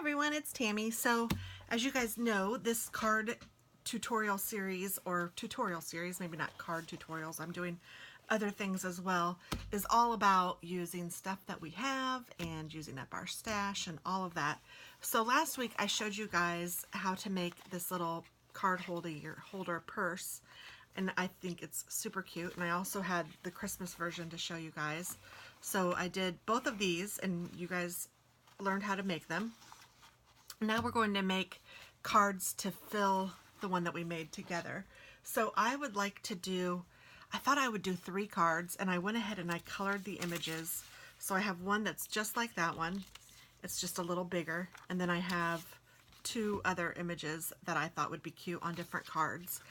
everyone, it's Tammy. So as you guys know, this card tutorial series, maybe not card tutorials, I'm doing other things as well, is all about using stuff that we have and using up our stash and all of that. So last week I showed you guys how to make this little card holder purse, and I think it's super cute. And I also had the Christmas version to show you guys. So I did both of these and you guys learned how to make them. Now we're going to make cards to fill the one that we made together. So I would like to do, I thought I would do 3 cards, and I went ahead and I colored the images. So I have one that's just like that one. It's just a little bigger. And then I have 2 other images that I thought would be cute on different cards.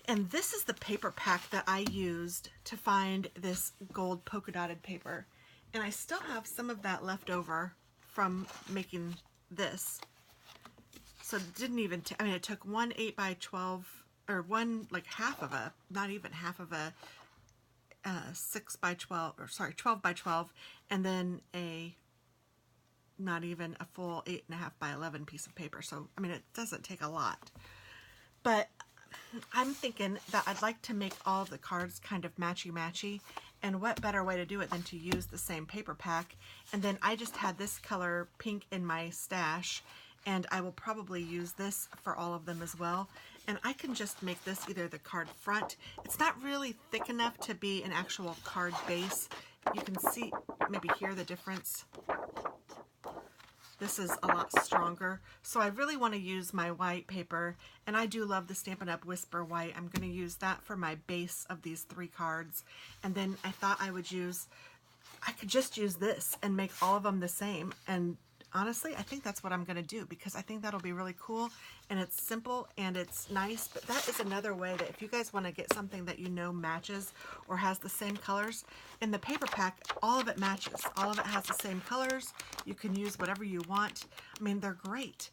And this is the paper pack that I used to find this gold polka dotted paper. And I still have some of that left over from making this. So it didn't even, I mean, it took one 8 by 12, or one, like half of a, not even half of a 6 by 12, or sorry, 12 by 12, and then not even a full 8.5 by 11 piece of paper. So, I mean, it doesn't take a lot. But I'm thinking that I'd like to make all the cards kind of matchy-matchy, and what better way to do it than to use the same paper pack. And then I just had this color pink in my stash, and I will probably use this for all of them as well. And I can just make this either the card front. It's not really thick enough to be an actual card base. You can see, maybe hear the difference. This is a lot stronger. So I really want to use my white paper, and I do love the Stampin' Up! Whisper White. I'm going to use that for my base of these 3 cards. And then I thought I could just use this and make all of them the same. And honestly, I think that's what I'm going to do, because I think that'll be really cool, and it's simple and it's nice. But that is another way that if you guys want to get something that you know matches or has the same colors, in the paper pack, all of it matches. All of it has the same colors. You can use whatever you want. I mean, they're great.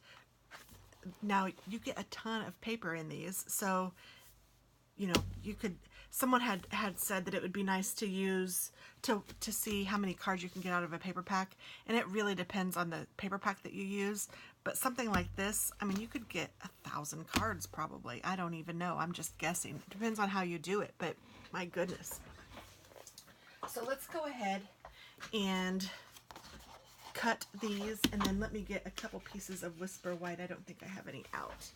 Now, you get a ton of paper in these, so, you know, you could, someone had said that it would be nice to use to see how many cards you can get out of a paper pack, and it really depends on the paper pack that you use. But something like this, I mean, you could get 1,000 cards probably. I don't even know. I'm just guessing. It depends on how you do it, but my goodness. So let's go ahead and cut these, and then let me get a couple pieces of Whisper White. I don't think I have any out.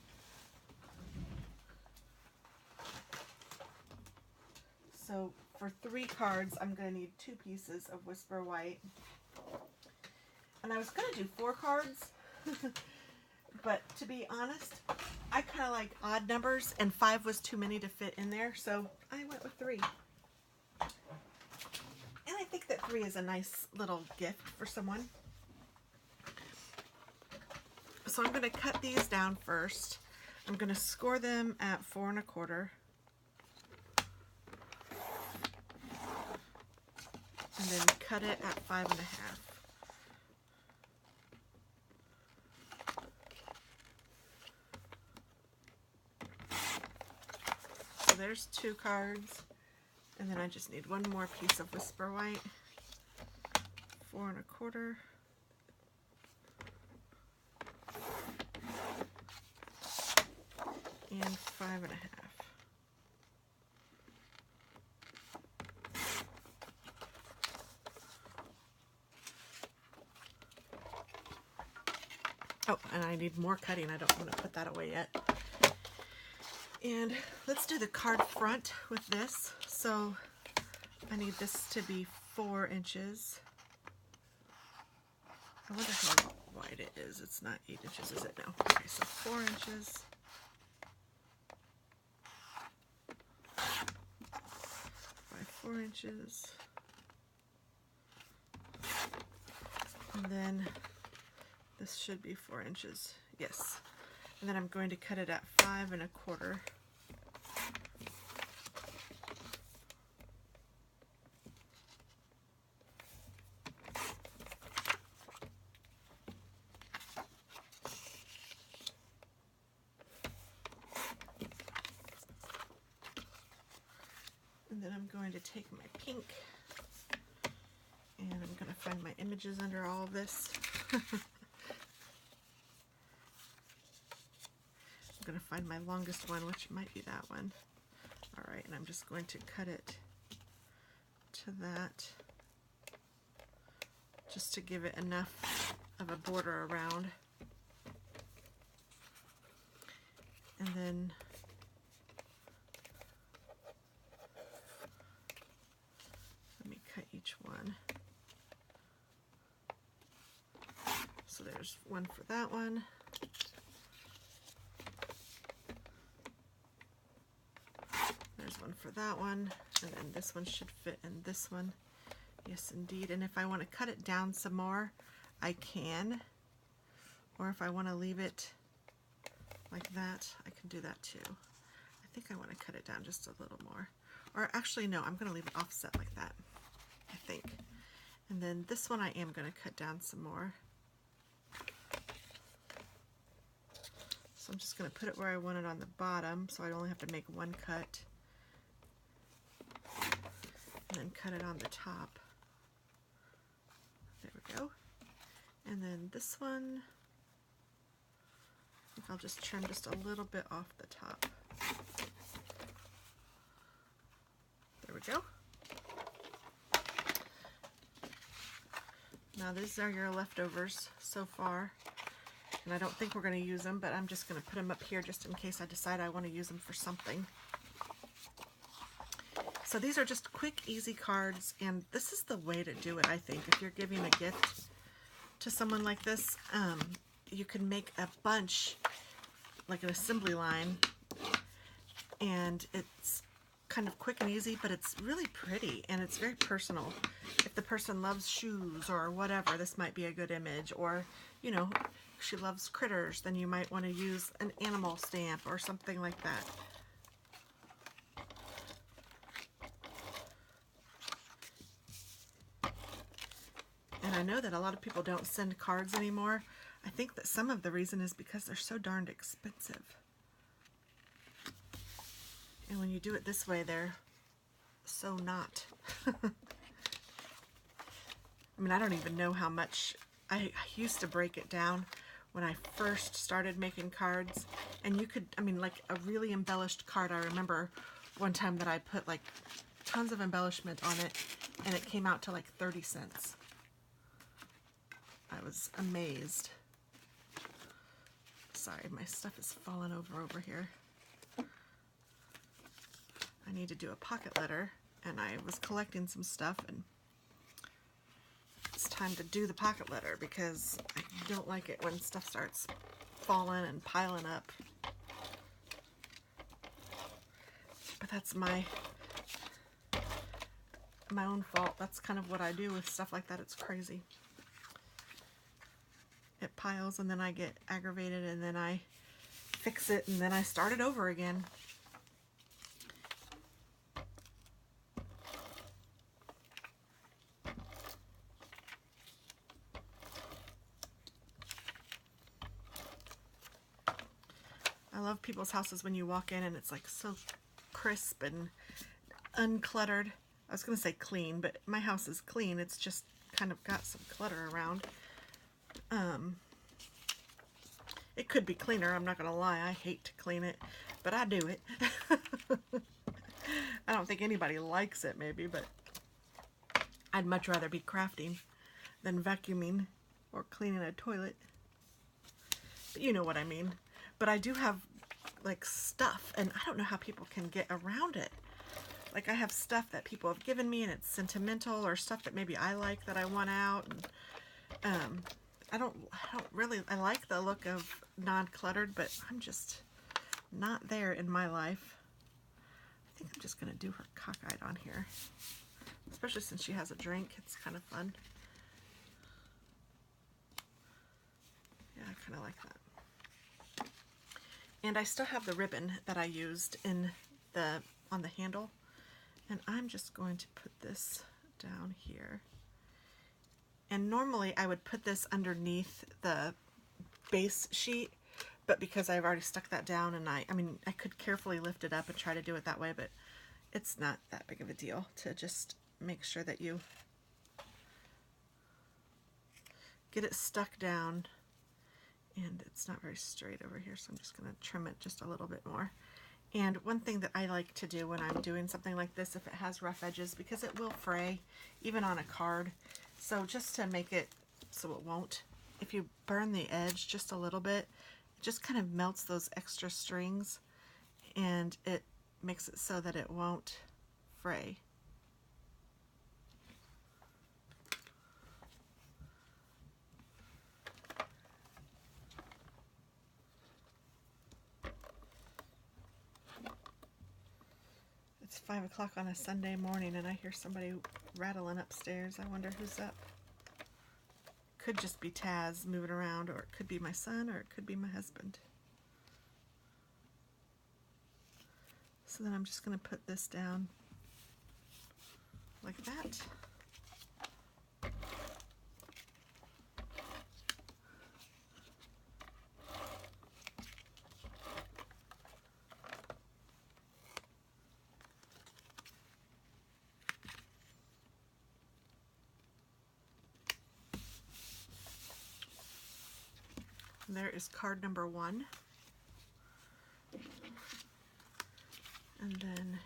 So for 3 cards, I'm going to need 2 pieces of Whisper White. And I was going to do 4 cards, but to be honest, I kind of like odd numbers, and 5 was too many to fit in there, so I went with 3. And I think that 3 is a nice little gift for someone. So I'm going to cut these down first. I'm going to score them at 4 1/4. And then cut it at 5 1/2. So there's 2 cards, and then I just need 1 more piece of Whisper White. 4 1/4. And 5 1/2. Oh, and I need more cutting. I don't want to put that away yet. And let's do the card front with this. So I need this to be 4 inches. I wonder how wide it is. It's not 8 inches, is it? No. Okay, so 4 inches. By 4 inches. And then this should be 4 inches. Yes. And then I'm going to cut it at 5 1/4. And then I'm going to take my pink, and I'm going to find my images under all of this. going to find my longest one, which might be that one. Alright, and I'm just going to cut it to that, just to give it enough of a border around. And then let me cut each one. So there's one for that one. There's one for that one, and then this one should fit in this one. Yes, indeed. And if I want to cut it down some more, I can. Or if I want to leave it like that, I can do that too. I think I want to cut it down just a little more. Or actually, no, I'm going to leave it offset like that, I think. And then this one I am going to cut down some more. So I'm just going to put it where I want it on the bottom, so I only have to make one cut. And then cut it on the top. There we go. And then this one, I think I'll just trim just a little bit off the top. There we go. Now these are your leftovers so far. And I don't think we're going to use them, but I'm just going to put them up here just in case I decide I want to use them for something. So these are just quick, easy cards, and this is the way to do it, I think. If you're giving a gift to someone like this, you can make a bunch, like an assembly line, and it's kind of quick and easy, but it's really pretty, and it's very personal. If the person loves shoes or whatever, this might be a good image. Or, you know, if she loves critters, then you might want to use an animal stamp or something like that. And I know that a lot of people don't send cards anymore. I think that some of the reason is because they're so darned expensive. And when you do it this way, they're so not. I mean, I don't even know how much. I used to break it down when I first started making cards. And you could, I mean, like a really embellished card, I remember one time that I put like tons of embellishment on it, and it came out to like 30 cents. I was amazed. Sorry, my stuff is falling over here. I need to do a pocket letter, and I was collecting some stuff, and it's time to do the pocket letter because I don't like it when stuff starts falling and piling up. But that's my own fault. That's kind of what I do with stuff like that. It's crazy. It piles, and then I get aggravated, and then I fix it, and then I start it over again. I love people's houses when you walk in and it's like so crisp and uncluttered. I was going to say clean, but my house is clean. It's just kind of got some clutter around. It could be cleaner, I'm not going to lie. I hate to clean it, but I do it. I don't think anybody likes it, maybe, but I'd much rather be crafting than vacuuming or cleaning a toilet. But you know what I mean. But I do have, like, stuff, and I don't know how people can get around it. Like, I have stuff that people have given me, and it's sentimental, or stuff that maybe I like that I want out, and, I don't really, I like the look of non-cluttered, but I'm just not there in my life. I think I'm just going to do her cockeyed on here, especially since she has a drink. It's kind of fun. Yeah, I kind of like that. And I still have the ribbon that I used in on the handle, and I'm just going to put this down here. And normally I would put this underneath the base sheet, but because I've already stuck that down, and I mean, I could carefully lift it up and try to do it that way, but it's not that big of a deal to just make sure that you get it stuck down and it's not very straight over here, so I'm just going to trim it just a little bit more. And one thing that I like to do when I'm doing something like this, if it has rough edges, because it will fray even on a card, so just to make it so it won't, if you burn the edge just a little bit, it just kind of melts those extra strings and it makes it so that it won't fray. It's 5 o'clock on a Sunday morning and I hear somebody rattling upstairs. I wonder who's up. Could just be Taz moving around, or it could be my son, or it could be my husband. So then I'm just going to put this down like that. And there is card number 1. And then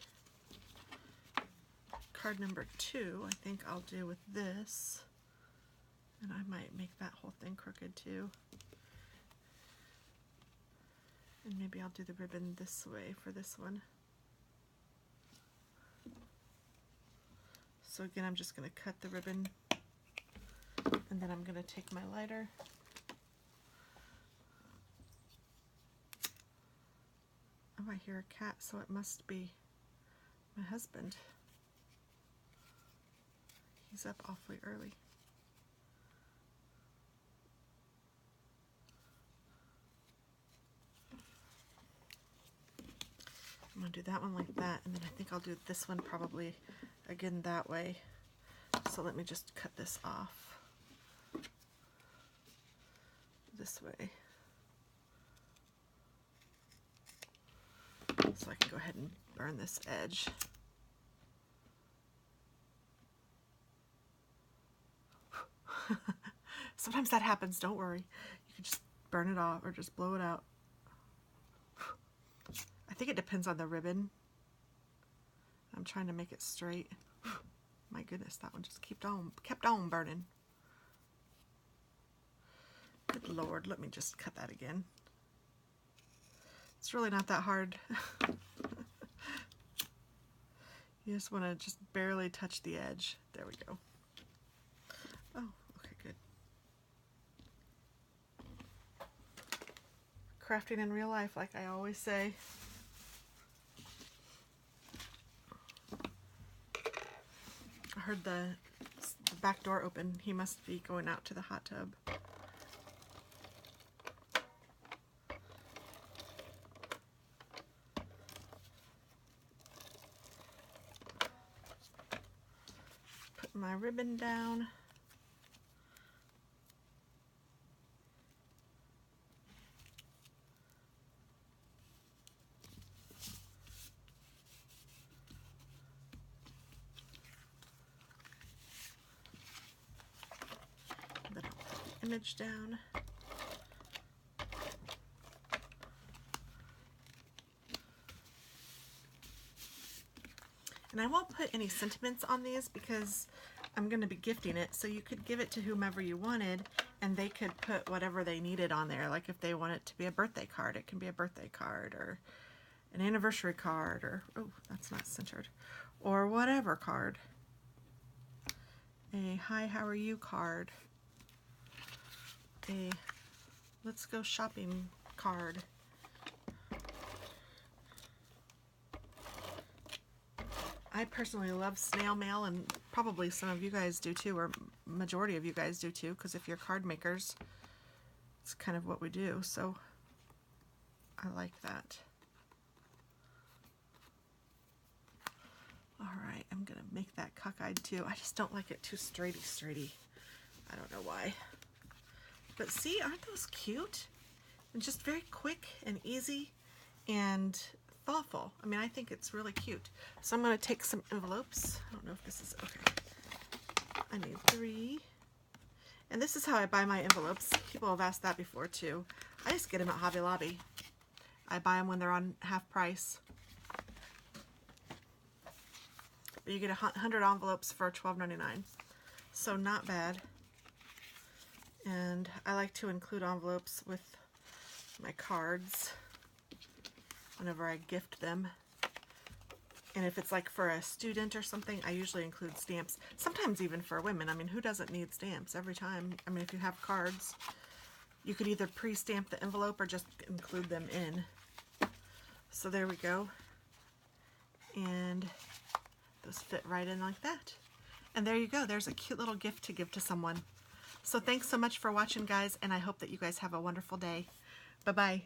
card number 2, I think I'll do with this. And I might make that whole thing crooked too. And maybe I'll do the ribbon this way for this one. So again, I'm just going to cut the ribbon, and then I'm going to take my lighter. Oh, I hear a cat, so it must be my husband. He's up awfully early. I'm going to do that one like that, and then I think I'll do this one probably again that way. So let me just cut this off this way. So I can go ahead and burn this edge. Sometimes that happens, don't worry. You can just burn it off or just blow it out. I think it depends on the ribbon. I'm trying to make it straight. My goodness, that one just kept on burning. Good Lord, let me just cut that again. It's really not that hard. You just want to just barely touch the edge. There we go. Oh, okay, good. Crafting in real life, like I always say. I heard the back door open. He must be going out to the hot tub. Put my ribbon down. Then I'll put the image down. And I won't put any sentiments on these because I'm going to be gifting it, so you could give it to whomever you wanted and they could put whatever they needed on there. Like if they want it to be a birthday card, it can be a birthday card, or an anniversary card, or, oh, that's not centered, or whatever card. A hi, how are you card. A let's go shopping card. I personally love snail mail, and probably some of you guys do too, or majority of you guys do too, because if you're card makers, it's kind of what we do, so I like that. Alright, I'm going to make that cockeyed too. I just don't like it too straighty. I don't know why. But see, aren't those cute? And just very quick and easy and thoughtful. I mean, I think it's really cute. So I'm going to take some envelopes. I don't know if this is okay. I need 3. And this is how I buy my envelopes. People have asked that before too. I just get them at Hobby Lobby. I buy them when they're on half price. But you get 100 envelopes for $12.99. So not bad. And I like to include envelopes with my cards whenever I gift them. And if it's like for a student or something, I usually include stamps. Sometimes even for women. I mean, who doesn't need stamps every time? I mean, if you have cards, you could either pre-stamp the envelope or just include them in. So there we go. And those fit right in like that. And there you go. There's a cute little gift to give to someone. So thanks so much for watching, guys, and I hope that you guys have a wonderful day. Bye-bye.